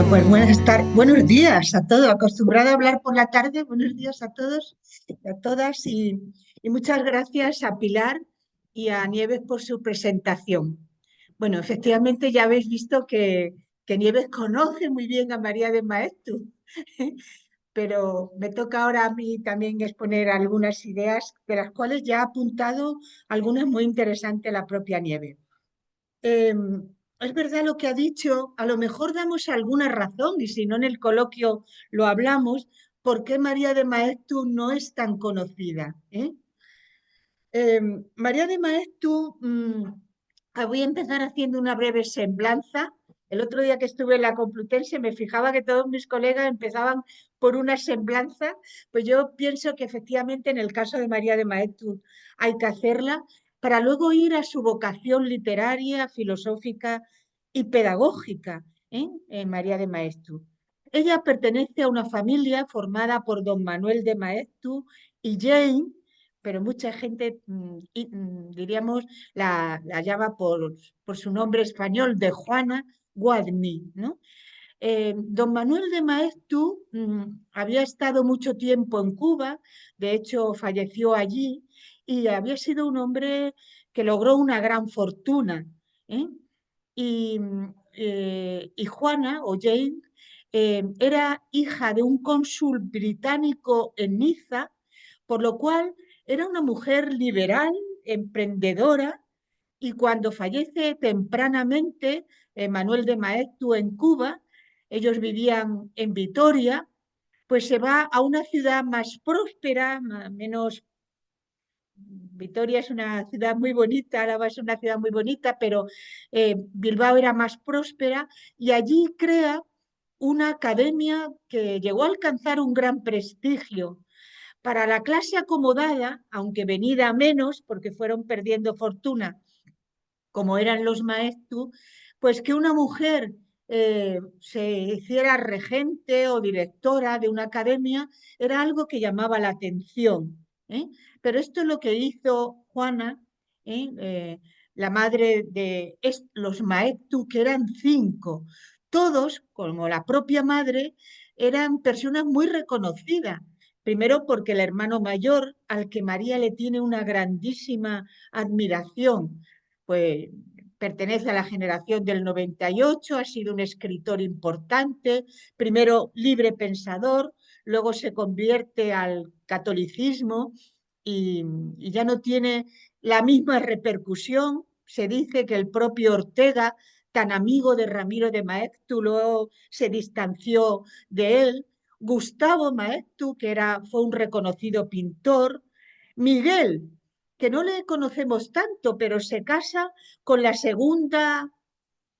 Pues buenos días a todos. Acostumbrada a hablar por la tarde, buenos días a todos y a todas. Y muchas gracias a Pilar y a Nieves por su presentación. Bueno, efectivamente ya habéis visto que Nieves conoce muy bien a María de Maeztu, pero me toca ahora a mí también exponer algunas ideas, de las cuales ya ha apuntado algunas muy interesantes la propia Nieves. Eh, es verdad lo que ha dicho, a lo mejor damos alguna razón, y si no en el coloquio lo hablamos, por qué María de Maeztu no es tan conocida, ¿eh? Eh, María de Maeztu, voy a empezar haciendo una breve semblanza. El otro día que estuve en la Complutense me fijaba que todos mis colegas empezaban por una semblanza, pues yo pienso que efectivamente en el caso de María de Maeztu hay que hacerla para luego ir a su vocación literaria, filosófica y pedagógica, en María de Maeztu. Ella pertenece a una familia formada por don Manuel de Maeztu y Jane, pero mucha gente, diríamos, la llama por su nombre español de Juana Guadni, ¿no? Don Manuel de Maeztu había estado mucho tiempo en Cuba, de hecho falleció allí, y había sido un hombre que logró una gran fortuna, ¿eh? Y Juana, o Jane, era hija de un cónsul británico en Niza, por lo cual era una mujer liberal, emprendedora, y cuando fallece tempranamente Manuel de Maeztu en Cuba, ellos vivían en Vitoria, pues se va a una ciudad más próspera, menos. Vitoria es una ciudad muy bonita, Álava es una ciudad muy bonita, pero Bilbao era más próspera y allí crea una academia que llegó a alcanzar un gran prestigio. Para la clase acomodada, aunque venida a menos, porque fueron perdiendo fortuna, como eran los maestros, pues que una mujer se hiciera regente o directora de una academia era algo que llamaba la atención, ¿eh? Pero esto es lo que hizo Juana, ¿eh? La madre de los maestros, que eran 5. Todos, como la propia madre, eran personas muy reconocidas. Primero porque el hermano mayor, al que María le tiene una grandísima admiración, pues pertenece a la generación del 98, ha sido un escritor importante, primero libre pensador, luego se convierte al catolicismo y ya no tiene la misma repercusión. Se dice que el propio Ortega, tan amigo de Ramiro de Maeztu, luego se distanció de él. Gustavo Maeztu, que fue un reconocido pintor. Miguel, que no le conocemos tanto, pero se casa con la segunda,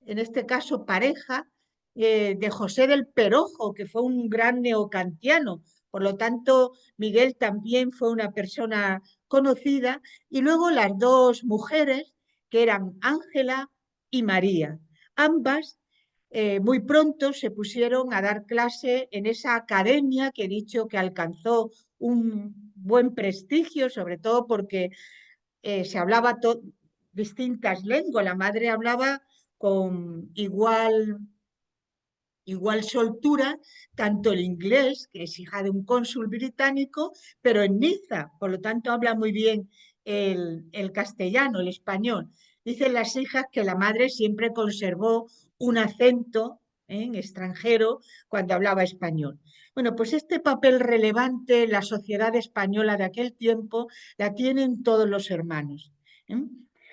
en este caso pareja, de José del Perojo, que fue un gran neocantiano. Por lo tanto, Miguel también fue una persona conocida. Y luego las dos mujeres, que eran Ángela y María. Ambas muy pronto se pusieron a dar clase en esa academia que he dicho que alcanzó un buen prestigio, sobre todo porque se hablaba distintas lenguas. La madre hablaba con igual soltura tanto el inglés, que es hija de un cónsul británico, pero en Niza, por lo tanto habla muy bien el castellano, el español. Dicen las hijas que la madre siempre conservó un acento en extranjero cuando hablaba español. Bueno, pues este papel relevante en la sociedad española de aquel tiempo la tienen todos los hermanos, ¿eh?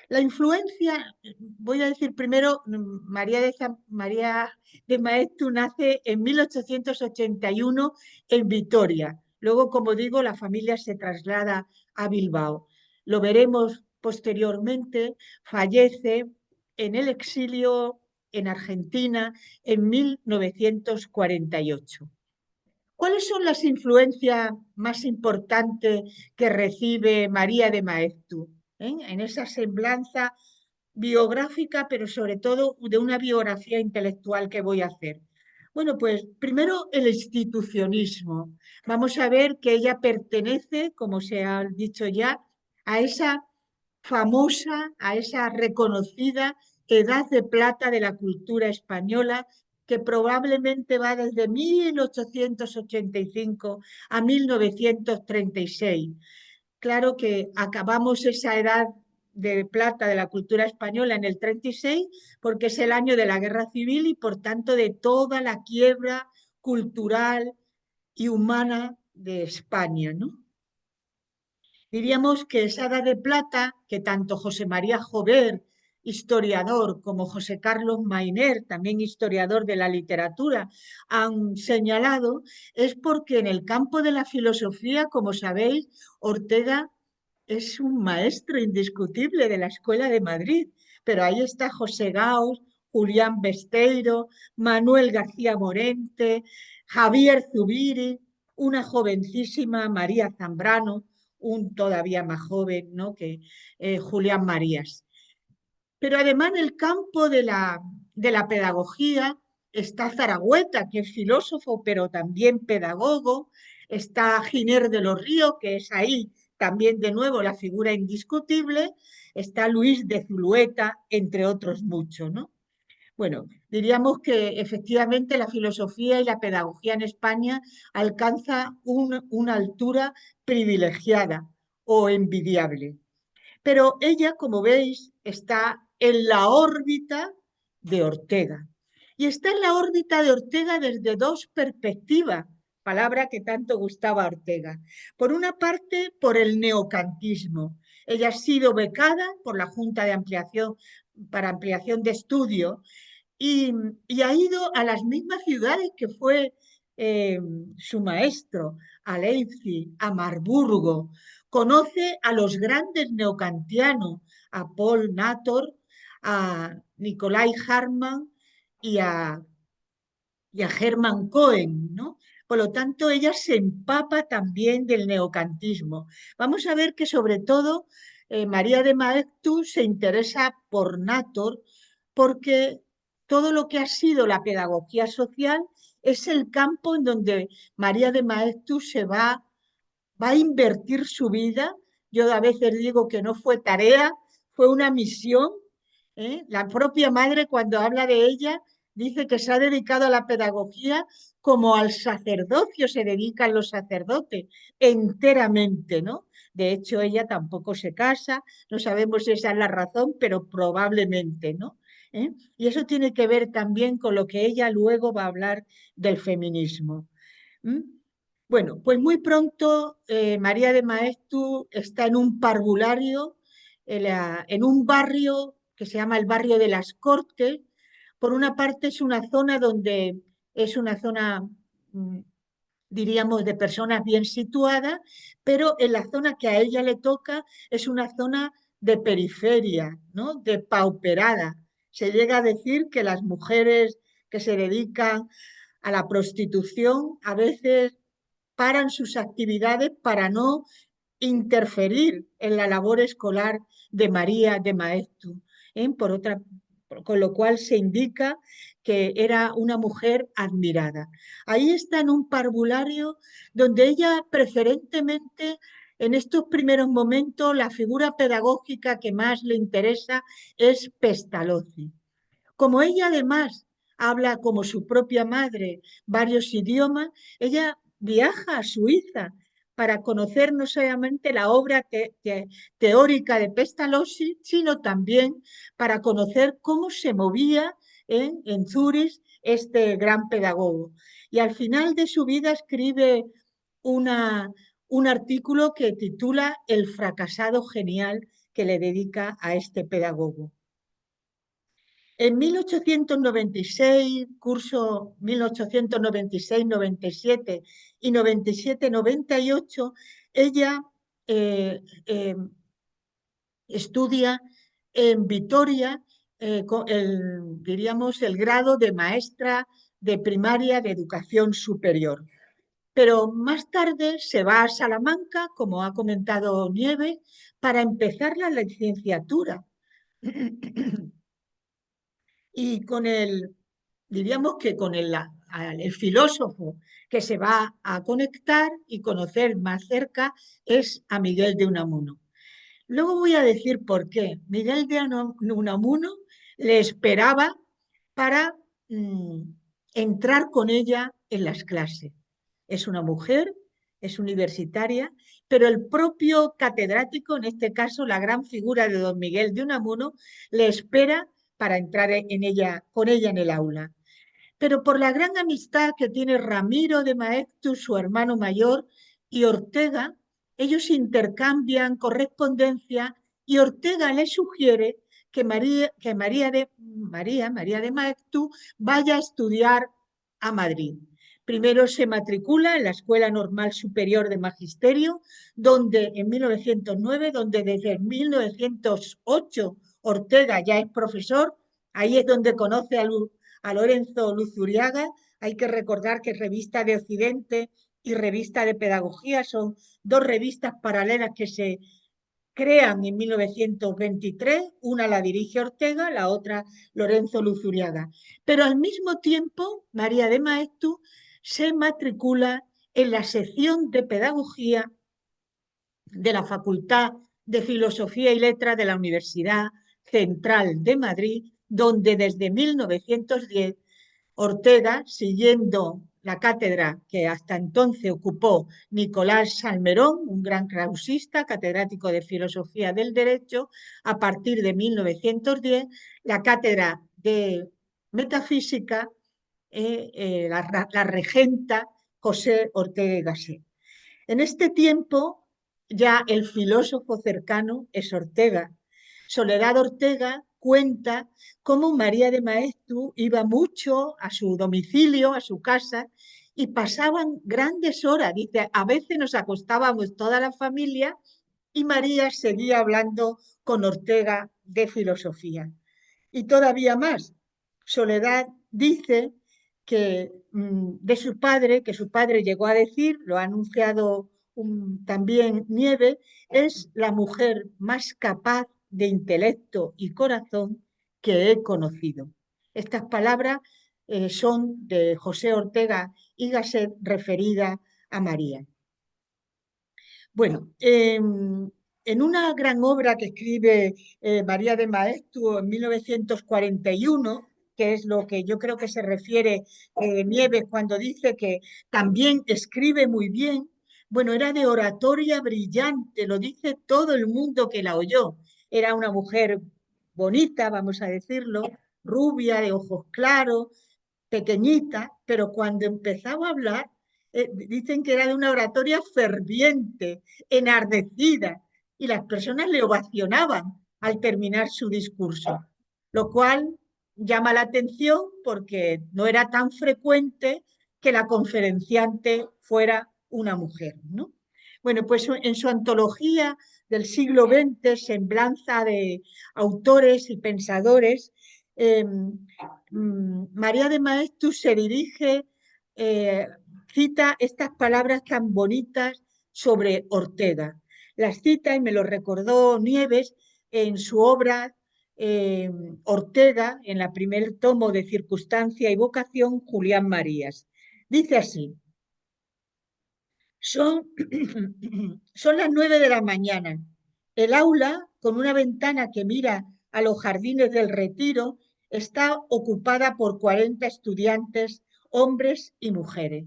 La influencia, voy a decir primero, María de Maeztu nace en 1881 en Vitoria. Luego, como digo, la familia se traslada a Bilbao. Lo veremos posteriormente, fallece en el exilio en Argentina en 1948. ¿Cuáles son las influencias más importantes que recibe María de Maeztu, en esa semblanza biográfica, pero sobre todo de una biografía intelectual que voy a hacer? Bueno, pues primero el institucionismo. Vamos a ver que ella pertenece, como se ha dicho ya, a esa famosa, a esa reconocida edad de plata de la cultura española, que probablemente va desde 1885 a 1936. Claro que acabamos esa edad de plata de la cultura española en el 36 porque es el año de la Guerra Civil y por tanto de toda la quiebra cultural y humana de España, ¿no? Diríamos que esa edad de plata que tanto José María Jover, historiador, como José Carlos Mainer, también historiador de la literatura, han señalado, es porque en el campo de la filosofía, como sabéis, Ortega es un maestro indiscutible de la Escuela de Madrid, pero ahí está José Gauss, Julián Besteiro, Manuel García Morente, Javier Zubiri, una jovencísima María Zambrano, un todavía más joven, ¿no?, que Julián Marías. Pero además en el campo de la pedagogía está Zaragüeta, que es filósofo, pero también pedagogo, está Giner de los Ríos, que es ahí también de nuevo la figura indiscutible, está Luis de Zulueta, entre otros muchos, ¿no? Bueno, diríamos que efectivamente la filosofía y la pedagogía en España alcanza una altura privilegiada o envidiable. Pero ella, como veis, está en la órbita de Ortega. Y está en la órbita de Ortega desde dos perspectivas, palabra que tanto gustaba a Ortega. Por una parte, por el neocantismo. Ella ha sido becada por la Junta de Ampliación para Ampliación de Estudio y, y ha ido a las mismas ciudades que fue eh, su maestro, a Leipzig, a Marburgo. Conoce a los grandes neocantianos, a Paul Nator, a Nicolai Hartmann y y a Hermann Cohen, ¿no? Por lo tanto, ella se empapa también del neocantismo. Vamos a ver que sobre todo María de Maeztu se interesa por Nator porque todo lo que ha sido la pedagogía social es el campo en donde María de Maeztu va a invertir su vida. Yo a veces digo que no fue tarea, fue una misión. ¿Eh? La propia madre cuando habla de ella dice que se ha dedicado a la pedagogía como al sacerdocio se dedican los sacerdotes, enteramente, ¿no? De hecho, ella tampoco se casa, no sabemos si esa es la razón, pero probablemente, ¿no? ¿Eh? Y eso tiene que ver también con lo que ella luego va a hablar del feminismo. ¿Mm? Bueno, pues muy pronto María de Maeztu está en un parvulario, en un barrio que se llama el barrio de las Cortes. Por una parte es una zona donde es una zona, mm, diríamos, de personas bien situadas, pero en la zona que a ella le toca es una zona de periferia, ¿no? De pauperada. Se llega a decir que las mujeres que se dedican a la prostitución a veces paran sus actividades para no interferir en la labor escolar de María de Maeztu, ¿eh? Con lo cual se indica que era una mujer admirada. Ahí está en un parvulario donde ella preferentemente en estos primeros momentos la figura pedagógica que más le interesa es Pestalozzi. Como ella además habla como su propia madre varios idiomas, ella viaja a Suiza para conocer no solamente la obra teórica de Pestalozzi, sino también para conocer cómo se movía en Zúrich este gran pedagogo. Y al final de su vida escribe una, un artículo que titula El fracasado genial que le dedica a este pedagogo. En 1896, curso 1896-97 y 97-98, ella eh, eh, estudia en Vitoria, diríamos, el grado de maestra de primaria de educación superior. Pero más tarde se va a Salamanca, como ha comentado Nieves, para empezar la licenciatura. Y con diríamos que con el filósofo que se va a conectar y conocer más cerca es a Miguel de Unamuno. Luego voy a decir por qué. Miguel de Unamuno le esperaba para entrar con ella en las clases. Es una mujer, es universitaria, pero el propio catedrático, en este caso la gran figura de don Miguel de Unamuno, le espera para entrar con ella en el aula. Pero por la gran amistad que tiene Ramiro de Maeztu, su hermano mayor, y Ortega, ellos intercambian correspondencia y Ortega le sugiere que María de Maeztu vaya a estudiar a Madrid. Primero se matricula en la Escuela Normal Superior de Magisterio, donde en 1909, donde desde 1908 Ortega ya es profesor. Ahí es donde conoce a Lorenzo Luzuriaga. Hay que recordar que Revista de Occidente y Revista de Pedagogía son dos revistas paralelas que se crean en 1923. Una la dirige Ortega, la otra Lorenzo Luzuriaga. Pero al mismo tiempo, María de Maeztu se matricula en la sección de Pedagogía de la Facultad de Filosofía y Letras de la Universidad Central de Madrid, donde desde 1910 Ortega, siguiendo la cátedra que hasta entonces ocupó Nicolás Salmerón, un gran clausista, catedrático de Filosofía del Derecho, a partir de 1910, la cátedra de Metafísica la regenta José Ortega y Gasset. En este tiempo, ya el filósofo cercano es Ortega. Soledad Ortega cuenta cómo María de Maeztu iba mucho a su domicilio, a su casa, y pasaban grandes horas. Dice, a veces nos acostábamos toda la familia y María seguía hablando con Ortega de filosofía. Y todavía más, Soledad dice que de su padre, que su padre llegó a decir, lo ha anunciado también Nieve, es la mujer más capaz de intelecto y corazón que he conocido. Estas palabras son de José Ortega y Gasset referidas a María. Bueno, en una gran obra que escribe María de Maeztu en 1941, que es lo que yo creo que se refiere Nieves cuando dice que también escribe muy bien, bueno, era de oratoria brillante, lo dice todo el mundo que la oyó. Era una mujer bonita, vamos a decirlo, rubia, de ojos claros, pequeñita, pero cuando empezaba a hablar, dicen que era de una oratoria ferviente, enardecida, y las personas le ovacionaban al terminar su discurso, lo cual llama la atención porque no era tan frecuente que la conferenciante fuera una mujer, ¿no? Bueno, pues en su antología del siglo XX, Semblanza de autores y pensadores, eh, María de Maeztu se dirige, eh, cita estas palabras tan bonitas sobre Ortega. Las cita y me lo recordó Nieves en su obra Ortega, en el primer tomo de Circunstancia y Vocación, Julián Marías. Dice así, son, son las 9 de la mañana. El aula, con una ventana que mira a los jardines del Retiro, está ocupada por 40 estudiantes, hombres y mujeres.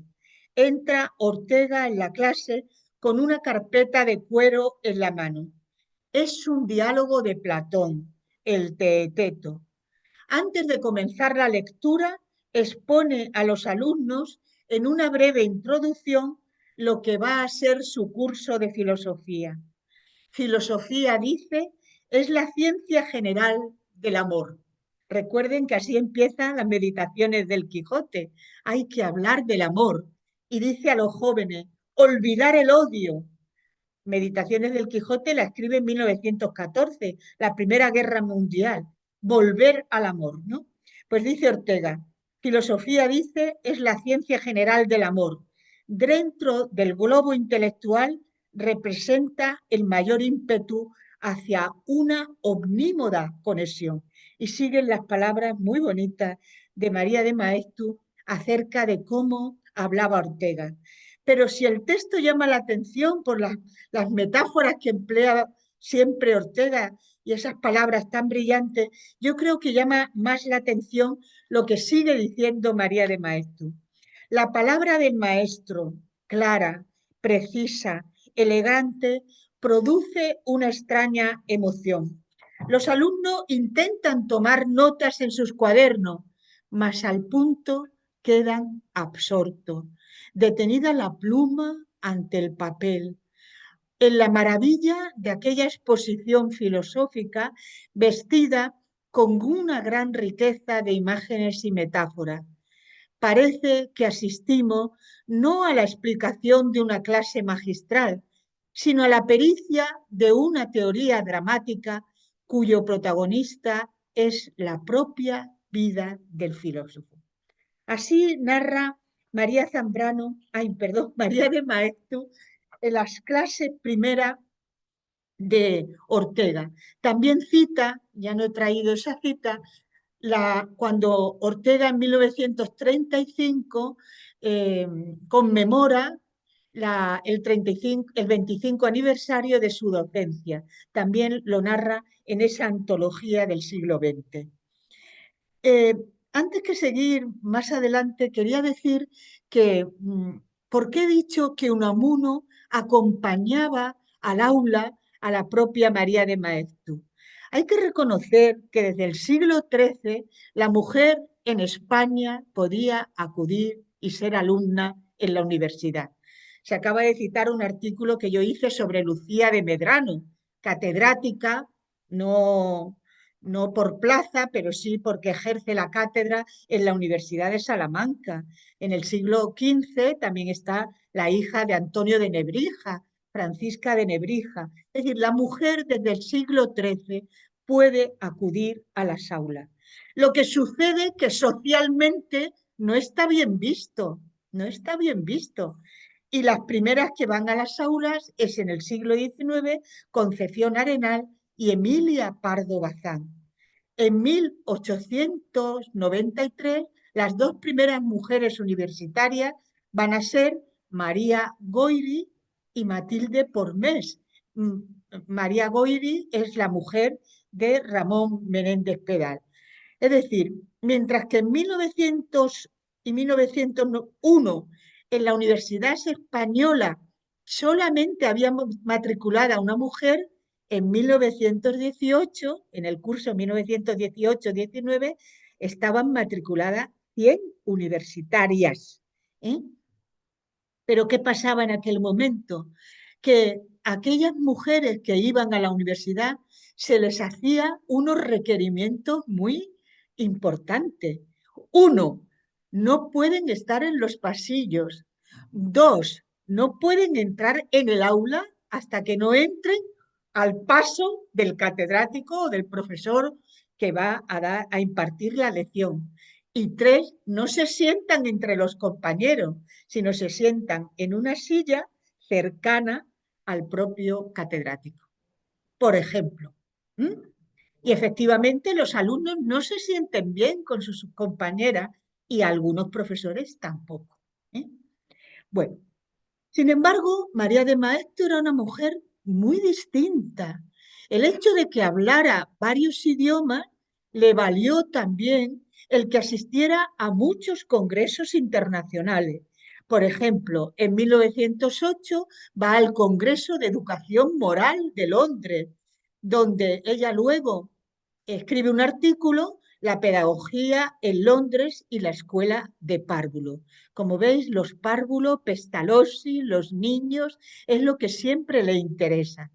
Entra Ortega en la clase con una carpeta de cuero en la mano. Es un diálogo de Platón, el Teeteto. Antes de comenzar la lectura, expone a los alumnos en una breve introducción lo que va a ser su curso de filosofía. Filosofía, dice, es la ciencia general del amor. Recuerden que así empiezan las meditaciones del Quijote. Hay que hablar del amor. Y dice a los jóvenes, olvidar el odio. Meditaciones del Quijote la escribe en 1914, la Primera Guerra Mundial. Volver al amor, ¿no? Pues dice Ortega, filosofía, dice, es la ciencia general del amor. Dentro del globo intelectual representa el mayor ímpetu hacia una omnímoda conexión. Y siguen las palabras muy bonitas de María de Maeztu acerca de cómo hablaba Ortega. Pero si el texto llama la atención por las metáforas que emplea siempre Ortega y esas palabras tan brillantes, yo creo que llama más la atención lo que sigue diciendo María de Maeztu. La palabra del maestro, clara, precisa, elegante, produce una extraña emoción. Los alumnos intentan tomar notas en sus cuadernos, mas al punto quedan absortos, detenida la pluma ante el papel, en la maravilla de aquella exposición filosófica vestida con una gran riqueza de imágenes y metáforas. Parece que asistimos no a la explicación de una clase magistral, sino a la pericia de una teoría dramática cuyo protagonista es la propia vida del filósofo. Así narra María Zambrano, María de Maeztu, en las clases primeras de Ortega. También cita, ya no he traído esa cita, cuando Ortega en 1935 conmemora el 25 aniversario de su docencia. También lo narra en esa antología del siglo XX. Eh, Antes que seguir más adelante, quería decir que, ¿por qué he dicho que Unamuno acompañaba al aula a la propia María de Maeztu? Hay que reconocer que desde el siglo XIII la mujer en España podía acudir y ser alumna en la universidad. Se acaba de citar un artículo que yo hice sobre Lucía de Medrano, catedrática, no, no por plaza, pero sí porque ejerce la cátedra en la Universidad de Salamanca. En el siglo XV también está la hija de Antonio de Nebrija, Francisca de Nebrija. Es decir, la mujer desde el siglo XIII puede acudir a las aulas. Lo que sucede que socialmente no está bien visto, no está bien visto. Y las primeras que van a las aulas es en el siglo XIX Concepción Arenal y Emilia Pardo Bazán. En 1893, las dos primeras mujeres universitarias van a ser María Goyri y Matilde Pormés. María Goyri es la mujer de Ramón Menéndez Pidal. Es decir, mientras que en 1900 y 1901 en la Universidad Española solamente había matriculada a una mujer, en 1918, en el curso 1918-19, estaban matriculadas 100 universitarias. ¿Eh? Pero ¿qué pasaba en aquel momento? Que aquellas mujeres que iban a la universidad se les hacía unos requerimientos muy importantes. Uno, no pueden estar en los pasillos. Dos, no pueden entrar en el aula hasta que no entren al paso del catedrático o del profesor que va a impartir la lección. Y tres, no se sientan entre los compañeros, sino se sientan en una silla cercana al propio catedrático, por ejemplo. ¿Mm? Y efectivamente los alumnos no se sienten bien con sus compañeras y algunos profesores tampoco. ¿Eh? Bueno, sin embargo, María de Maeztu era una mujer muy distinta. El hecho de que hablara varios idiomas le valió también el que asistiera a muchos congresos internacionales. Por ejemplo, en 1908 va al Congreso de Educación Moral de Londres, donde ella luego escribe un artículo, La pedagogía en Londres y la escuela de párvulo. Como veis, los párvulos, Pestalozzi, los niños, es lo que siempre le interesa.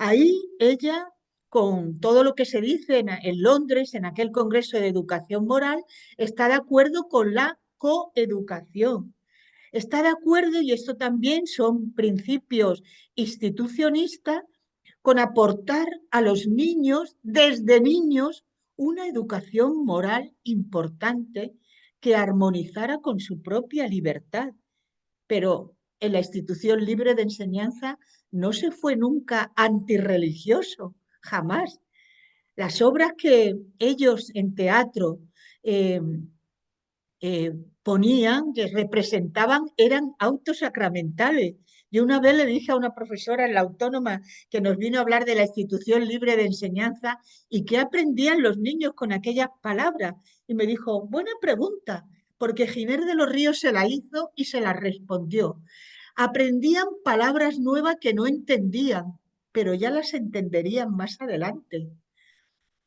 Ahí ella, con todo lo que se dice en Londres, en aquel Congreso de Educación Moral, está de acuerdo con la coeducación. Está de acuerdo, y esto también son principios institucionistas, con aportar a los niños, desde niños, una educación moral importante que armonizara con su propia libertad. Pero en la institución libre de enseñanza no se fue nunca antirreligioso, jamás. Las obras que ellos en teatro eh, ponían, que representaban, eran autos sacramentales. Yo una vez le dije a una profesora en la Autónoma que nos vino a hablar de la institución libre de enseñanza y qué aprendían los niños con aquellas palabras. Y me dijo, buena pregunta, porque Giner de los Ríos se la hizo y se la respondió. Aprendían palabras nuevas que no entendían, pero ya las entenderían más adelante.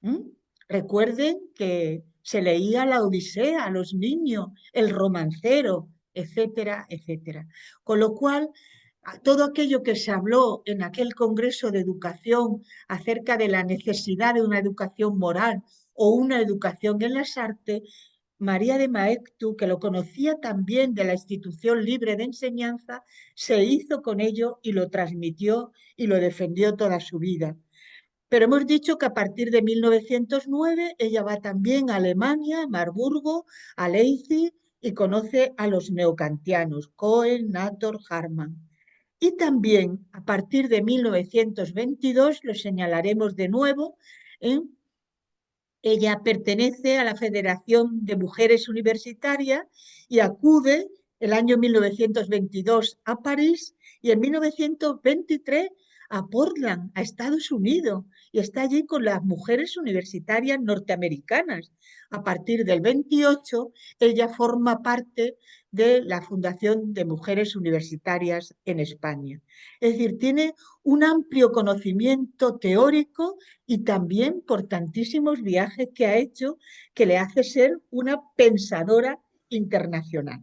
¿Mm? Recuerden que se leía la Odisea a los niños, el romancero, etcétera, etcétera. Con lo cual, todo aquello que se habló en aquel Congreso de Educación acerca de la necesidad de una educación moral o una educación en las artes, María de Maeztu, que lo conocía también de la institución libre de enseñanza, se hizo con ello y lo transmitió y lo defendió toda su vida. Pero hemos dicho que a partir de 1909 ella va también a Alemania, a Marburgo, a Leipzig y conoce a los neocantianos, Cohen, Nator, Hartmann. Y también a partir de 1922, lo señalaremos de nuevo, ¿eh? Ella pertenece a la Federación de Mujeres Universitarias y acude el año 1922 a París y en 1923 a Portland, a Estados Unidos, y está allí con las mujeres universitarias norteamericanas. A partir del 28, ella forma parte de la Fundación de Mujeres Universitarias en España. Es decir, tiene un amplio conocimiento teórico y también por tantísimos viajes que ha hecho que le hace ser una pensadora internacional.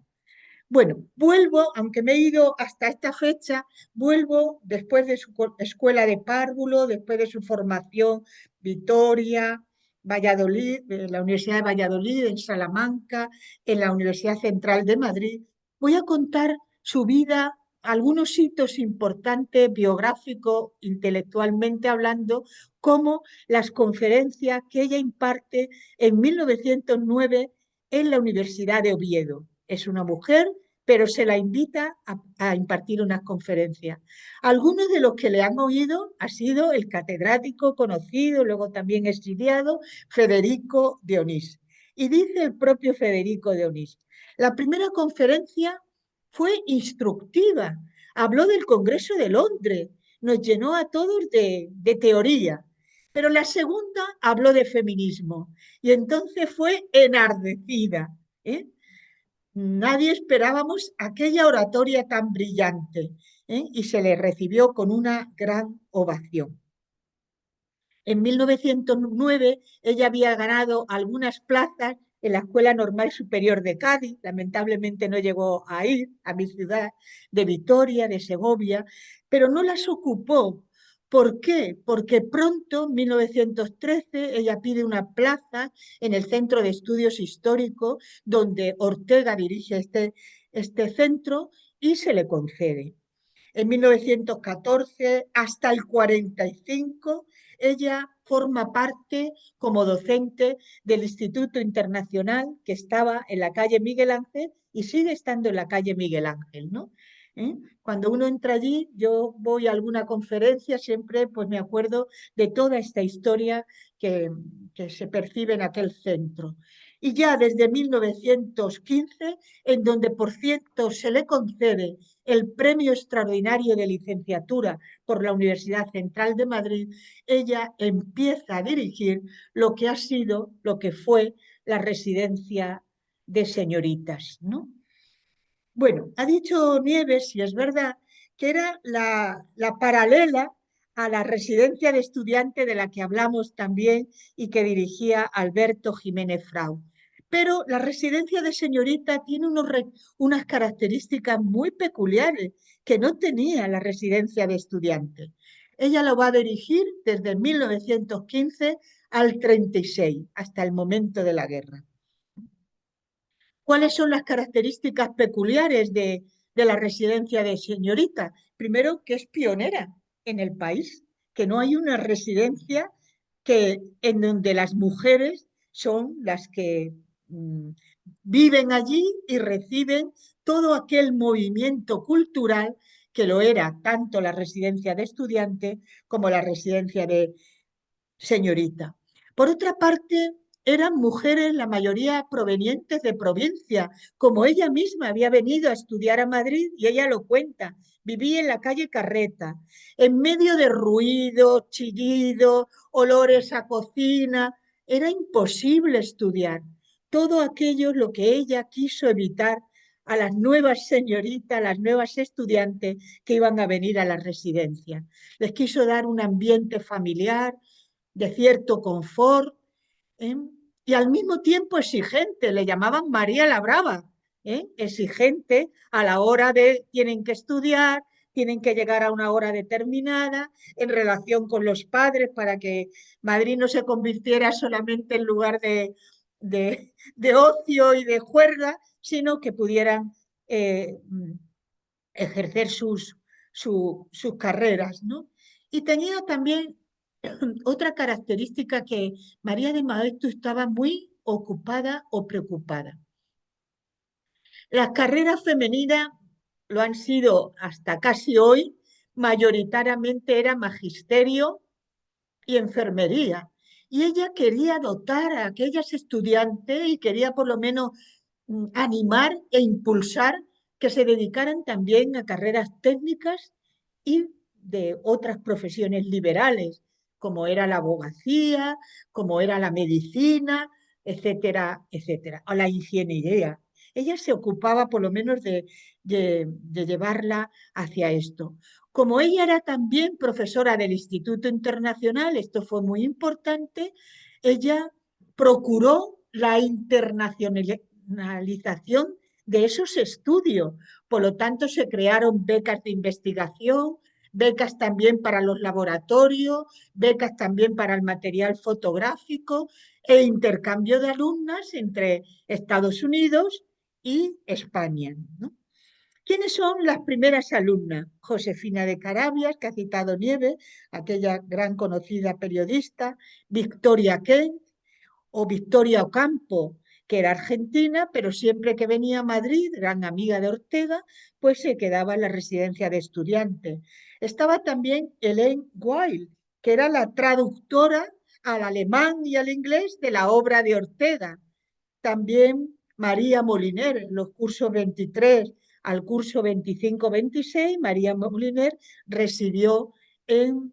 Bueno, vuelvo, aunque me he ido hasta esta fecha, vuelvo después de su escuela de párvulo, después de su formación Vitoria, Valladolid, en la Universidad de Valladolid, en Salamanca, en la Universidad Central de Madrid. Voy a contar su vida, algunos hitos importantes, biográficos, intelectualmente hablando, como las conferencias que ella imparte en 1909 en la Universidad de Oviedo. Es una mujer, pero se la invita a impartir unas conferencias. Algunos de los que le han oído ha sido el catedrático conocido, luego también exiliado, Federico de Onís. Y dice el propio Federico de Onís, la primera conferencia fue instructiva, habló del Congreso de Londres, nos llenó a todos de teoría, pero la segunda habló de feminismo y entonces fue enardecida. ¿Eh? Nadie esperábamos aquella oratoria tan brillante, y se le recibió con una gran ovación. En 1909 ella había ganado algunas plazas en la Escuela Normal Superior de Cádiz, lamentablemente no llegó a ir a mi ciudad de Vitoria, de Segovia, pero no las ocupó. ¿Por qué? Porque pronto, en 1913, ella pide una plaza en el Centro de Estudios Históricos, donde Ortega dirige este centro, y se le concede. En 1914 hasta el 45, ella forma parte como docente del Instituto Internacional que estaba en la calle Miguel Ángel y sigue estando en la calle Miguel Ángel, ¿no? Cuando uno entra allí, yo voy a alguna conferencia, siempre pues me acuerdo de toda esta historia que se percibe en aquel centro. Y ya desde 1915, en donde por cierto se le concede el Premio Extraordinario de Licenciatura por la Universidad Central de Madrid, ella empieza a dirigir lo que ha sido, lo que fue la residencia de señoritas, ¿no? Bueno, ha dicho Nieves, y es verdad, que era la paralela a la residencia de estudiante de la que hablamos también y que dirigía Alberto Jiménez Frau. Pero la residencia de señorita tiene unas características muy peculiares que no tenía la residencia de estudiante. Ella lo va a dirigir desde 1915 al 36, hasta el momento de la guerra. ¿Cuáles son las características peculiares de la residencia de señorita? Primero, que es pionera en el país, que no hay una residencia en donde las mujeres son las que viven allí y reciben todo aquel movimiento cultural que lo era tanto la residencia de estudiante como la residencia de señorita. Por otra parte, eran mujeres, la mayoría provenientes de provincia, como ella misma había venido a estudiar a Madrid y ella lo cuenta. Viví en la calle Carreta, en medio de ruido, chillido, olores a cocina. Era imposible estudiar. Todo aquello es lo que ella quiso evitar a las nuevas señoritas, a las nuevas estudiantes que iban a venir a la residencia. Les quiso dar un ambiente familiar, de cierto confort, ¿eh? Y al mismo tiempo exigente, le llamaban María la Brava, exigente a la hora de tienen que estudiar, tienen que llegar a una hora determinada, en relación con los padres, para que Madrid no se convirtiera solamente en lugar de ocio y de juerga, sino que pudieran eh, ejercer sus carreras, ¿no? Y tenía también otra característica, que María de Maeztu estaba muy ocupada o preocupada. Las carreras femeninas lo han sido hasta casi hoy, mayoritariamente era magisterio y enfermería. Y ella quería dotar a aquellas estudiantes y quería por lo menos animar e impulsar que se dedicaran también a carreras técnicas y de otras profesiones liberales, como era la abogacía, como era la medicina, etcétera, etcétera, o la ingeniería. Ella se ocupaba por lo menos de llevarla hacia esto. Como ella era también profesora del Instituto Internacional, esto fue muy importante, ella procuró la internacionalización de esos estudios. Por lo tanto, se crearon becas de investigación, becas también para los laboratorios, becas también para el material fotográfico e intercambio de alumnas entre Estados Unidos y España, ¿no? ¿Quiénes son las primeras alumnas? Josefina de Carabias, que ha citado Nieves, aquella gran conocida periodista, Victoria Kent o Victoria Ocampo, que era argentina, pero siempre que venía a Madrid, gran amiga de Ortega, pues se quedaba en la residencia de estudiantes. Estaba también Hélène Weil, que era la traductora al alemán y al inglés de la obra de Ortega. También María Moliner, en los cursos 23 al curso 25-26, María Moliner residió en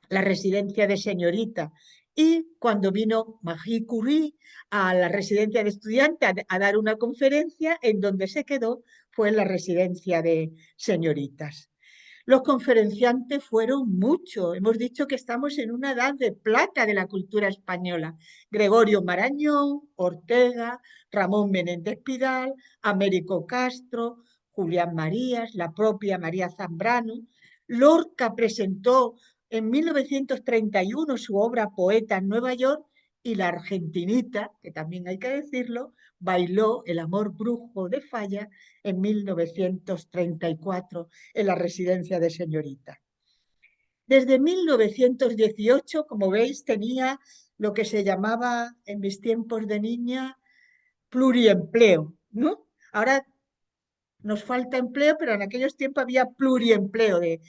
la residencia de señorita. Y cuando vino Marie Curie a la residencia de estudiantes a dar una conferencia, en donde se quedó fue en la residencia de señoritas. Los conferenciantes fueron muchos. Hemos dicho que estamos en una edad de plata de la cultura española. Gregorio Marañón, Ortega, Ramón Menéndez Pidal, Américo Castro, Julián Marías, la propia María Zambrano. Lorca presentó en 1931 su obra Poeta en Nueva York, y la argentinita, que también hay que decirlo, bailó El amor brujo de Falla en 1934 en la residencia de señorita. Desde 1918, como veis, tenía lo que se llamaba en mis tiempos de niña pluriempleo, ¿no? Ahora nos falta empleo, pero en aquellos tiempos había pluriempleo, de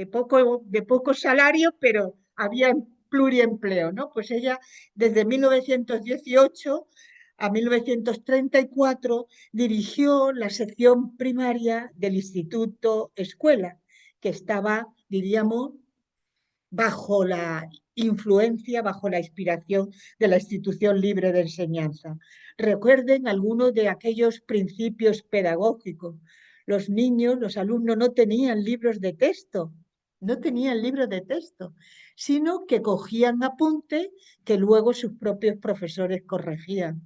poco salario, pero había pluriempleo, ¿no? Pues ella, desde 1918 a 1934, dirigió la sección primaria del Instituto Escuela, que estaba, diríamos, bajo la influencia, bajo la inspiración de la institución libre de enseñanza. Recuerden algunos de aquellos principios pedagógicos. Los niños, los alumnos no tenían libros de texto, no tenían libros de texto, sino que cogían apuntes que luego sus propios profesores corregían.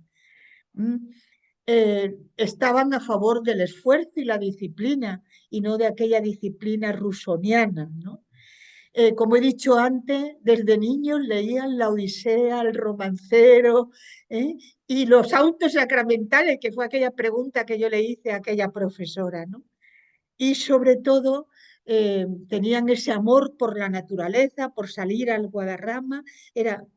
Estaban a favor del esfuerzo y la disciplina, y no de aquella disciplina rusoniana, ¿no? Como he dicho antes, desde niños leían la Odisea, el Romancero, ¿eh? Y los autos sacramentales, que fue aquella pregunta que yo le hice a aquella profesora, ¿no? Y sobre todo tenían ese amor por la naturaleza, por salir al Guadarrama,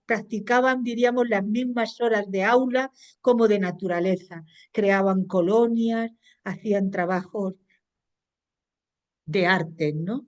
practicaban, diríamos, las mismas horas de aula como de naturaleza, creaban colonias, hacían trabajos de arte, ¿no?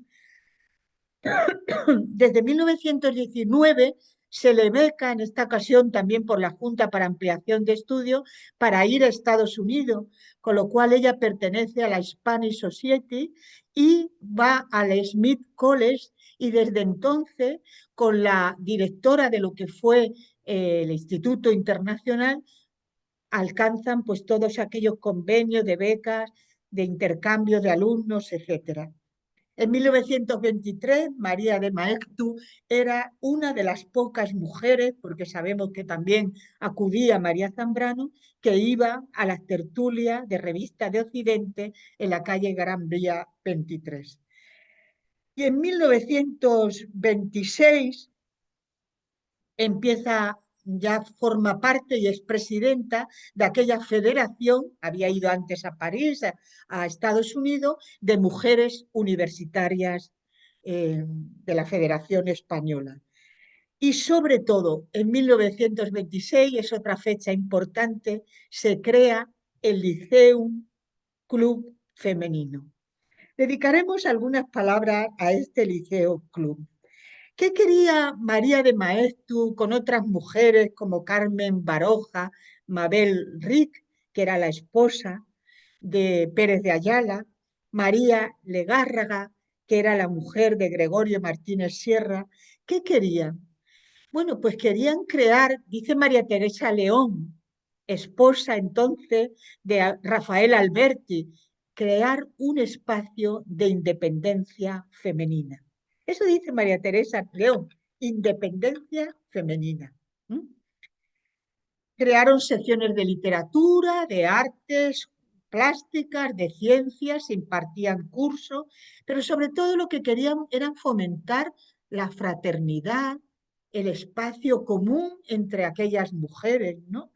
Desde 1919 se le beca en esta ocasión también por la Junta para Ampliación de Estudios para ir a Estados Unidos, con lo cual ella pertenece a la Spanish Society y va al Smith College y desde entonces con la directora de lo que fue el Instituto Internacional alcanzan pues todos aquellos convenios de becas, de intercambio de alumnos, etcétera. En 1923, María de Maeztu era una de las pocas mujeres, porque sabemos que también acudía María Zambrano, que iba a las tertulias de Revista de Occidente en la calle Gran Vía 23. Y en 1926 empieza, ya forma parte y es presidenta de aquella federación, había ido antes a París, a Estados Unidos, de mujeres universitarias de la Federación Española. Y sobre todo, en 1926, es otra fecha importante, se crea el Liceum Club Femenino. Dedicaremos algunas palabras a este Liceo Club. ¿Qué quería María de Maeztu con otras mujeres como Carmen Baroja, Mabel Ric, que era la esposa de Pérez de Ayala, María Legárraga, que era la mujer de Gregorio Martínez Sierra? ¿Qué querían? Bueno, pues querían crear, dice María Teresa León, esposa entonces de Rafael Alberti, crear un espacio de independencia femenina. Eso dice María Teresa León, independencia femenina. ¿Mm? Crearon secciones de literatura, de artes plásticas, de ciencias, se impartían cursos, pero sobre todo lo que querían era fomentar la fraternidad, el espacio común entre aquellas mujeres, ¿no?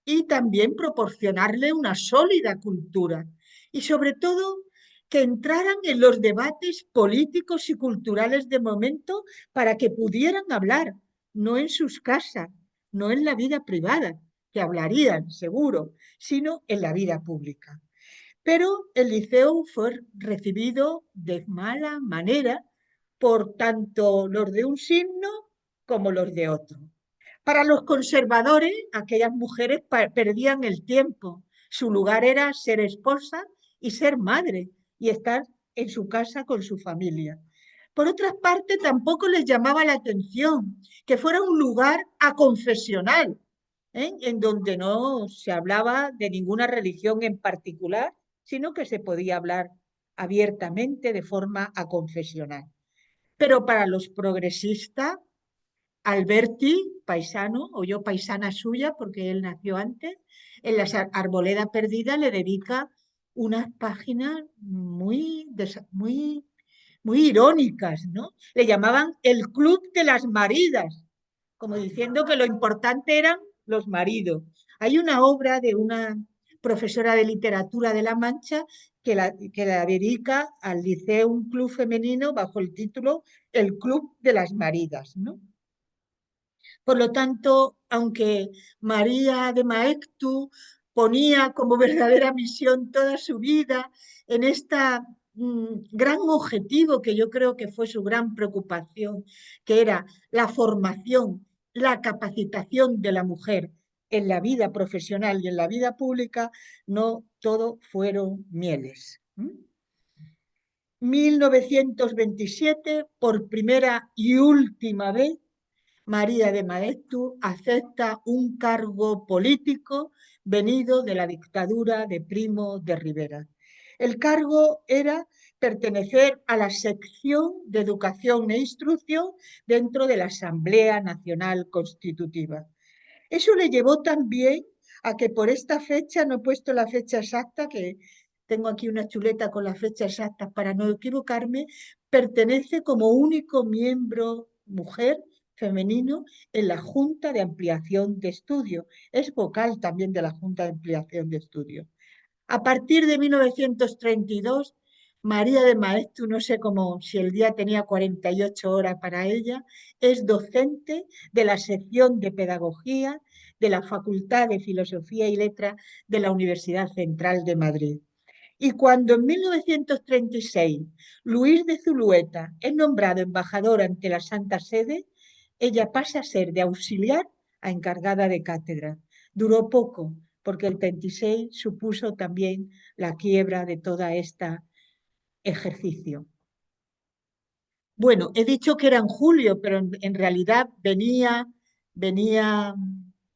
Y también proporcionarle una sólida cultura y sobre todo que entraran en los debates políticos y culturales de momento para que pudieran hablar, no en sus casas, no en la vida privada, que hablarían seguro, sino en la vida pública. Pero el liceo fue recibido de mala manera por tanto los de un signo como los de otro. Para los conservadores, aquellas mujeres perdían el tiempo. Su lugar era ser esposa y ser madre y estar en su casa con su familia. Por otra parte, tampoco les llamaba la atención que fuera un lugar aconfesional, en donde no se hablaba de ninguna religión en particular, sino que se podía hablar abiertamente de forma aconfesional. Pero para los progresistas, Alberti, paisano, o yo paisana suya, porque él nació antes, en la Arboleda Perdida le dedica unas páginas muy irónicas, ¿no? Le llamaban el Club de las Maridas, como diciendo que lo importante eran los maridos. Hay una obra de una profesora de literatura de La Mancha que la dedica al liceo, un club femenino bajo el título El Club de las Maridas, ¿no? Por lo tanto, aunque María de Maeztu ponía como verdadera misión toda su vida en este gran objetivo que yo creo que fue su gran preocupación, que era la formación, la capacitación de la mujer en la vida profesional y en la vida pública, no todo fueron mieles. 1927, por primera y última vez, María de Maeztu acepta un cargo político venido de la dictadura de Primo de Rivera. El cargo era pertenecer a la sección de educación e instrucción dentro de la Asamblea Nacional Constitutiva. Eso le llevó también a que por esta fecha, no he puesto la fecha exacta, que tengo aquí una chuleta con la fecha exacta para no equivocarme, pertenece como único miembro mujer femenino en la Junta de Ampliación de Estudios. Es vocal también de la Junta de Ampliación de Estudios. A partir de 1932, María de Maeztu, no sé cómo, si el día tenía 48 horas para ella, es docente de la sección de Pedagogía de la Facultad de Filosofía y Letras de la Universidad Central de Madrid. Y cuando en 1936 Luis de Zulueta es nombrado embajador ante la Santa Sede, ella pasa a ser de auxiliar a encargada de cátedra. Duró poco, porque el 36 supuso también la quiebra de toda esta ejercicio. Bueno, he dicho que era en julio, pero en realidad venía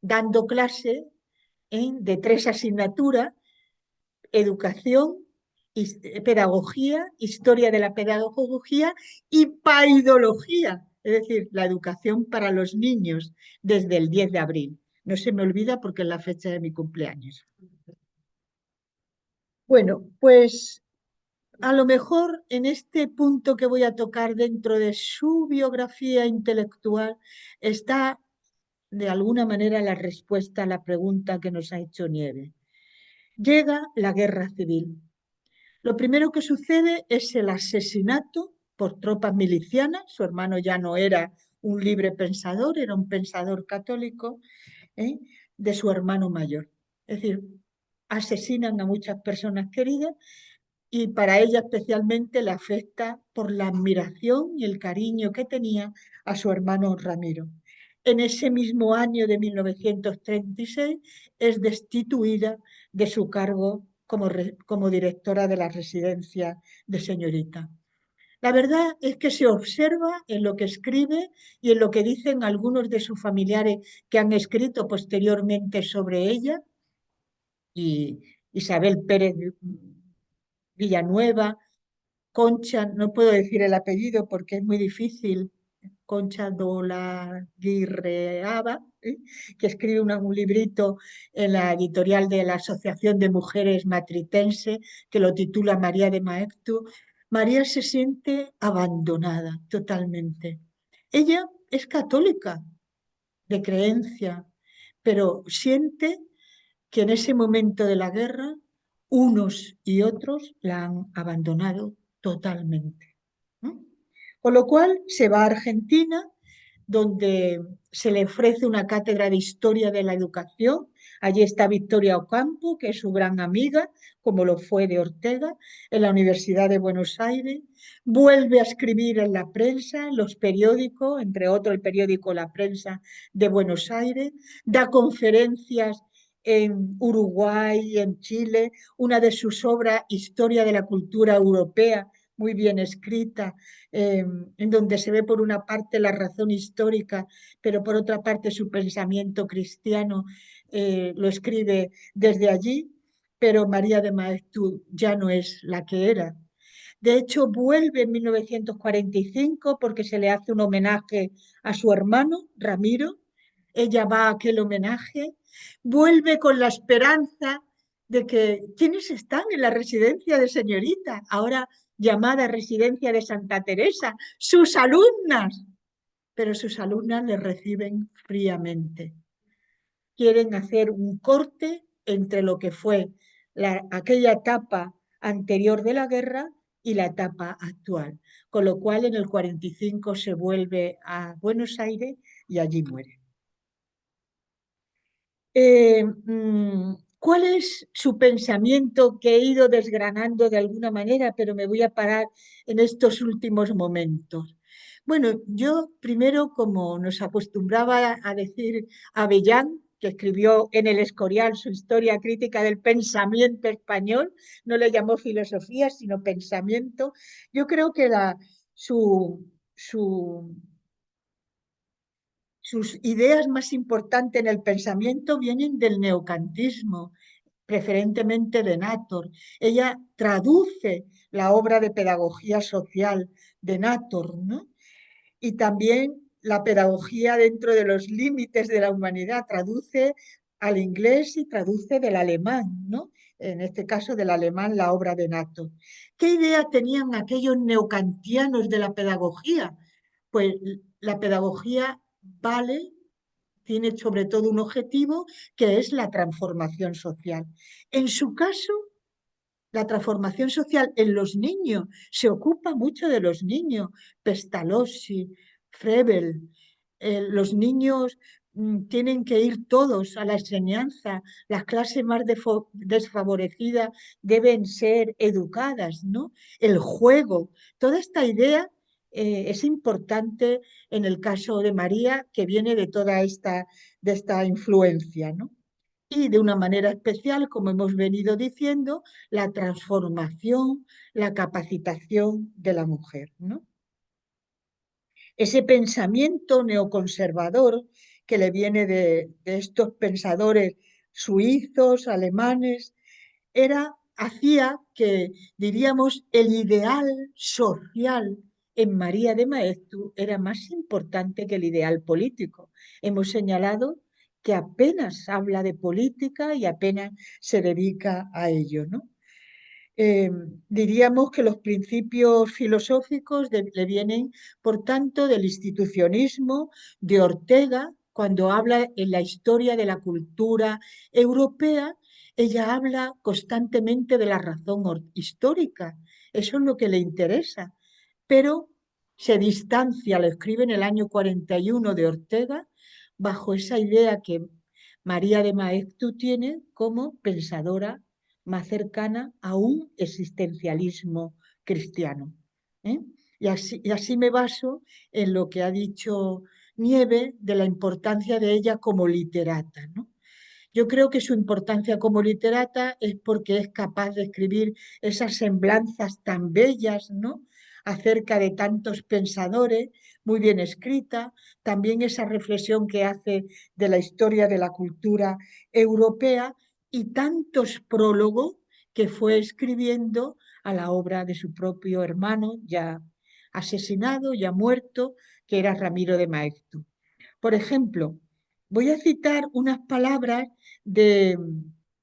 dando clase de 3 asignaturas: educación, pedagogía, historia de la pedagogía y paidología, es decir, la educación para los niños desde el 10 de abril. No se me olvida porque es la fecha de mi cumpleaños. Bueno, pues a lo mejor en este punto que voy a tocar dentro de su biografía intelectual está de alguna manera la respuesta a la pregunta que nos ha hecho Nieve. Llega la guerra civil. Lo primero que sucede es el asesinato por tropas milicianas. Su hermano ya no era un libre pensador, era un pensador católico, ¿eh? De su hermano mayor. Es decir, asesinan a muchas personas queridas y para ella especialmente le afecta por la admiración y el cariño que tenía a su hermano Ramiro. En ese mismo año de 1936 es destituida de su cargo como directora de la residencia de señorita. La verdad es que se observa en lo que escribe y en lo que dicen algunos de sus familiares que han escrito posteriormente sobre ella, y Isabel Pérez Villanueva, Concha, no puedo decir el apellido porque es muy difícil, Concha Dolaguirreaba, que escribe un librito en la editorial de la Asociación de Mujeres Matritense, que lo titula María de Maeztu. María se siente abandonada totalmente. Ella es católica de creencia, pero siente que en ese momento de la guerra unos y otros la han abandonado totalmente. ¿No? Con lo cual se va a Argentina, donde se le ofrece una cátedra de historia de la educación. Allí está Victoria Ocampo, que es su gran amiga, como lo fue de Ortega, en la Universidad de Buenos Aires. Vuelve a escribir en la prensa, en los periódicos, entre otros el periódico La Prensa de Buenos Aires. Da conferencias en Uruguay, en Chile. Una de sus obras, Historia de la Cultura Europea, muy bien escrita, en donde se ve por una parte la razón histórica, pero por otra parte su pensamiento cristiano, lo escribe desde allí, pero María de Maeztu ya no es la que era. De hecho, vuelve en 1945 porque se le hace un homenaje a su hermano, Ramiro. Ella va a aquel homenaje, vuelve con la esperanza de que quienes están en la residencia de señorita, ahora llamada Residencia de Santa Teresa, sus alumnas, pero sus alumnas le reciben fríamente. Quieren hacer un corte entre lo que fue aquella etapa anterior de la guerra y la etapa actual, con lo cual en el 45 se vuelve a Buenos Aires y allí muere. ¿Cuál es su pensamiento que he ido desgranando de alguna manera, pero me voy a parar en estos últimos momentos? Bueno, yo primero, como nos acostumbraba a decir Avellán, que escribió en El Escorial su historia crítica del pensamiento español, no le llamó filosofía, sino pensamiento. Yo creo que su sus ideas más importantes en el pensamiento vienen del neocantismo, preferentemente de Nator. Ella traduce la obra de pedagogía social de Nator, ¿no? Y también la pedagogía dentro de los límites de la humanidad, traduce al inglés y traduce del alemán, ¿no? En este caso del alemán la obra de Nator. ¿Qué idea tenían aquellos neocantianos de la pedagogía? Pues la pedagogía vale, tiene sobre todo un objetivo que es la transformación social. En su caso, la transformación social en los niños se ocupa mucho de los niños. Pestalozzi, Frebel, los niños tienen que ir todos a la enseñanza, las clases más desfavorecidas deben ser educadas, ¿no? El juego, toda esta idea es importante en el caso de María, que viene de toda de esta influencia, ¿no? Y de una manera especial, como hemos venido diciendo, la transformación, la capacitación de la mujer, ¿no? Ese pensamiento neoconservador que le viene de estos pensadores suizos, alemanes, hacía que, diríamos, el ideal social en María de Maeztu era más importante que el ideal político. Hemos señalado que apenas habla de política y apenas se dedica a ello, ¿no? eh, Diríamos que los principios filosóficos le vienen, por tanto, del institucionismo de Ortega, cuando habla en la historia de la cultura europea, ella habla constantemente de la razón histórica. Eso es lo que le interesa. Pero se distancia, lo escribe en el año 41 de Ortega, bajo esa idea que María de Maeztu tiene como pensadora más cercana a un existencialismo cristiano. ¿Eh? Y así me baso en lo que ha dicho Nieve de la importancia de ella como literata, ¿no? Yo creo que su importancia como literata es porque es capaz de escribir esas semblanzas tan bellas, ¿no? Acerca de tantos pensadores, muy bien escrita, también esa reflexión que hace de la historia de la cultura europea y tantos prólogos que fue escribiendo a la obra de su propio hermano, ya asesinado, ya muerto, que era Ramiro de Maeztu. Por ejemplo, voy a citar unas palabras de,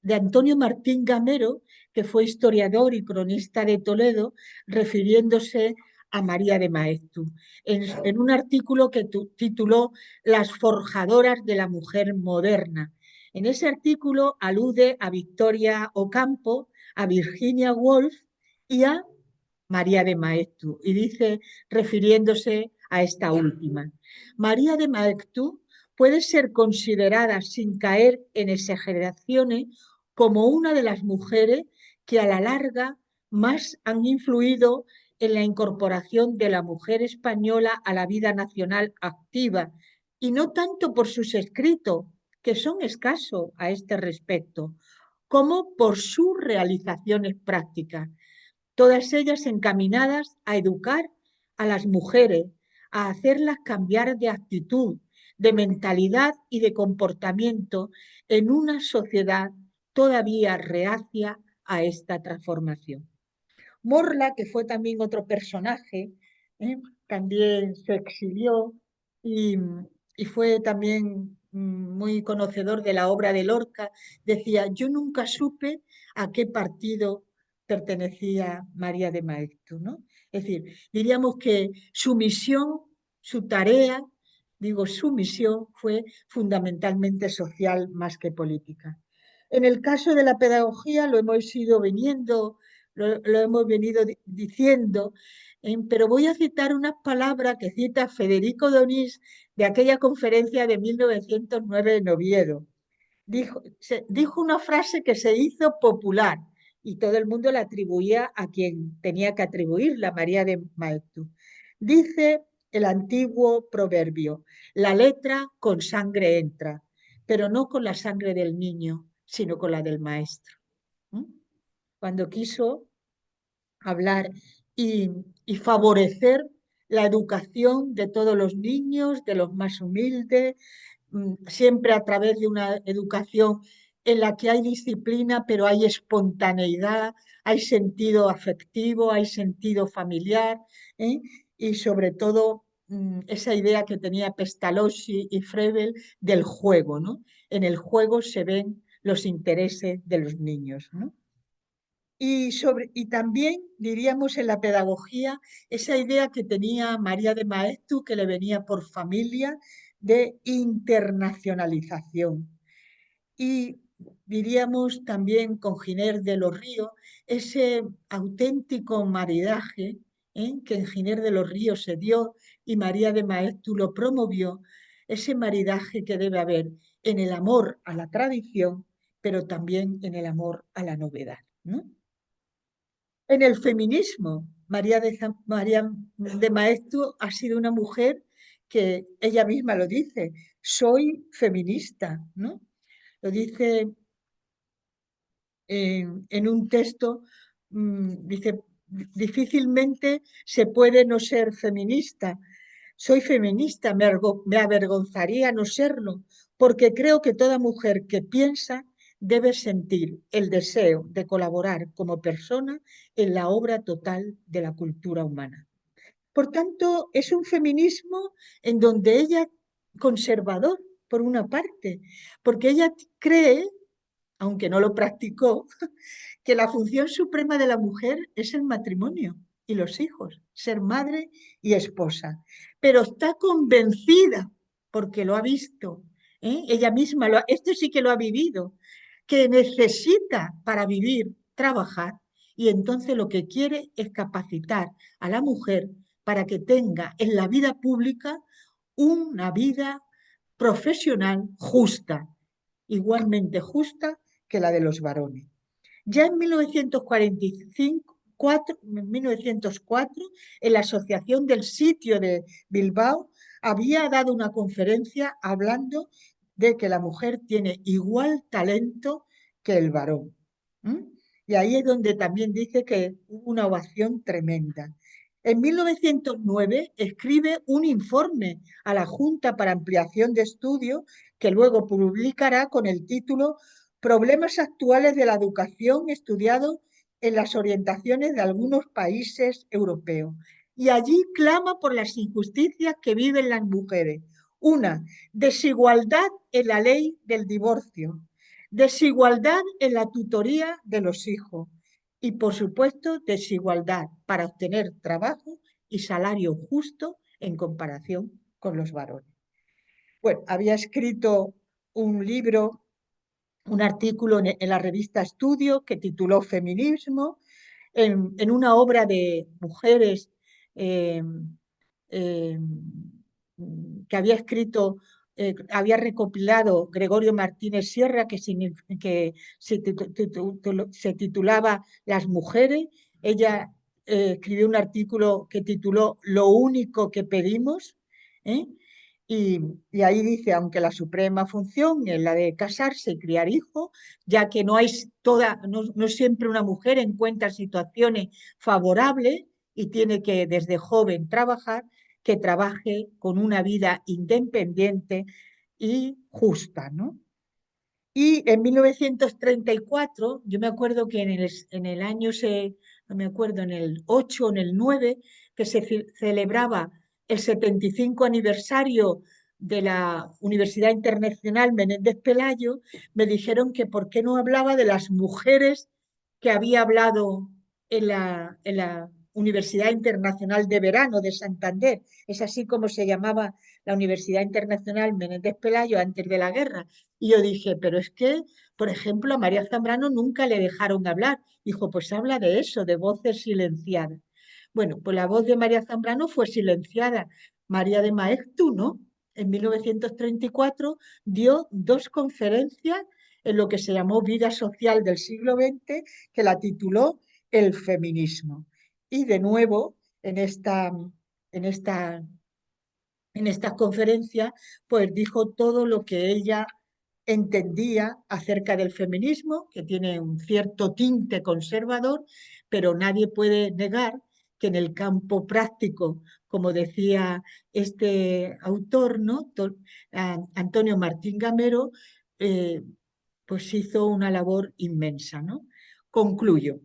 de Antonio Martín Gamero, que fue historiador y cronista de Toledo, refiriéndose a María de Maeztu, en un artículo que tituló Las forjadoras de la mujer moderna. En ese artículo alude a Victoria Ocampo, a Virginia Woolf y a María de Maeztu, y dice, refiriéndose a esta última, María de Maeztu puede ser considerada, sin caer en exageraciones, como una de las mujeres que a la larga más han influido en la incorporación de la mujer española a la vida nacional activa, y no tanto por sus escritos, que son escasos a este respecto, como por sus realizaciones prácticas, todas ellas encaminadas a educar a las mujeres, a hacerlas cambiar de actitud, de mentalidad y de comportamiento en una sociedad todavía reacia a esta transformación. Morla, que fue también otro personaje, ¿eh? También se exilió y, y fue también muy conocedor de la obra de Lorca, decía, yo nunca supe a qué partido pertenecía María de Maeztu, ¿no? Es decir, diríamos que su misión, su tarea, digo, su misión fue fundamentalmente social más que política. En el caso de la pedagogía lo hemos ido viniendo lo hemos venido diciendo, pero voy a citar unas palabras que cita Federico Donís de aquella conferencia de 1909 en Oviedo. Dijo una frase que se hizo popular y todo el mundo la atribuía a quien tenía que atribuirla, María de Maeztu. Dice el antiguo proverbio, la letra con sangre entra, pero no con la sangre del niño, sino con la del maestro. ¿Mm? Cuando quiso hablar y, y favorecer la educación de todos los niños, de los más humildes, siempre a través de una educación en la que hay disciplina, pero hay espontaneidad, hay sentido afectivo, hay sentido familiar, ¿eh? Y sobre todo esa idea que tenía Pestalozzi y Froebel del juego, ¿no? En el juego se ven los intereses de los niños, ¿no? Y también diríamos en la pedagogía esa idea que tenía María de Maeztu, que le venía por familia, de internacionalización. Y diríamos también con Giner de los Ríos, ese auténtico maridaje que en Giner de los Ríos se dio y María de Maeztu lo promovió, ese maridaje que debe haber en el amor a la tradición, pero también en el amor a la novedad, ¿no? En el feminismo. María de Maeztu ha sido una mujer que ella misma lo dice, soy feminista, ¿no? Lo dice en un texto, dice, difícilmente se puede no ser feminista. Soy feminista, me avergonzaría no serlo, porque creo que toda mujer que piensa debe sentir el deseo de colaborar como persona en la obra total de la cultura humana. Por tanto, es un feminismo en donde ella, conservador, por una parte, porque ella cree, aunque no lo practicó, que la función suprema de la mujer es el matrimonio y los hijos, ser madre y esposa. Pero está convencida, porque lo ha visto, ella misma, esto sí que lo ha vivido, que necesita para vivir trabajar y entonces lo que quiere es capacitar a la mujer para que tenga en la vida pública una vida profesional justa, igualmente justa que la de los varones. Ya en 1904, en la Asociación del Sitio de Bilbao, había dado una conferencia hablando de que la mujer tiene igual talento que el varón. ¿Mm? Y ahí es donde también dice que hubo una ovación tremenda. En 1909 escribe un informe a la Junta para Ampliación de Estudios que luego publicará con el título Problemas actuales de la educación estudiado en las orientaciones de algunos países europeos. Y allí clama por las injusticias que viven las mujeres. Una, desigualdad en la ley del divorcio, desigualdad en la tutoría de los hijos y, por supuesto, desigualdad para obtener trabajo y salario justo en comparación con los varones. Bueno, había escrito un libro, un artículo en la revista Estudio que tituló Feminismo, en una obra de mujeres eh, eh, que había escrito, había recopilado Gregorio Martínez Sierra, que se titulaba Las mujeres. Ella escribió un artículo que tituló Lo único que pedimos, ¿eh? Y, y, ahí dice, aunque la suprema función es la de casarse y criar hijos, ya que no siempre una mujer encuentra situaciones favorables y tiene que desde joven trabajar, que trabaje con una vida independiente y justa, ¿no? Y en 1934, yo me acuerdo que en el año, no me acuerdo, en el 8 o en el 9, que se celebraba el 75 aniversario de la Universidad Internacional Menéndez Pelayo, me dijeron que por qué no hablaba de las mujeres que había hablado en la Universidad Internacional de Verano de Santander. Es así como se llamaba la Universidad Internacional Menéndez Pelayo antes de la guerra. Y yo dije, pero es que, por ejemplo, a María Zambrano nunca le dejaron hablar. Dijo, pues habla de eso, de voces silenciadas. Bueno, pues la voz de María Zambrano fue silenciada. María de Maeztu, ¿no? En 1934 dio dos conferencias en lo que se llamó Vida Social del siglo XX, que la tituló El feminismo. Y de nuevo, en esta en estas conferencias, pues dijo todo lo que ella entendía acerca del feminismo, que tiene un cierto tinte conservador, pero nadie puede negar que en el campo práctico, como decía este autor, ¿no? Antonio Martín Gamero, eh, pues hizo una labor inmensa, ¿no? Concluyo.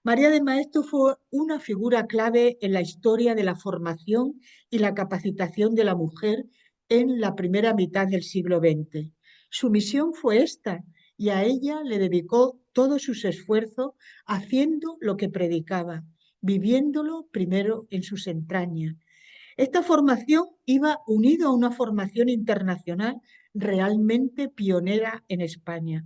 María de Maeztu fue una figura clave en la historia de la formación y la capacitación de la mujer en la primera mitad del siglo XX. Su misión fue esta y a ella le dedicó todos sus esfuerzos haciendo lo que predicaba, viviéndolo primero en sus entrañas. Esta formación iba unida a una formación internacional realmente pionera en España.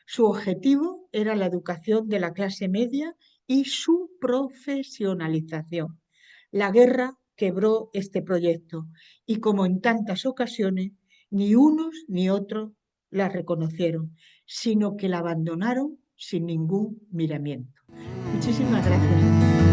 Su objetivo era la educación de la clase media y su profesionalización. La guerra quebró este proyecto y, como en tantas ocasiones, ni unos ni otros la reconocieron, sino que la abandonaron sin ningún miramiento. Muchísimas gracias.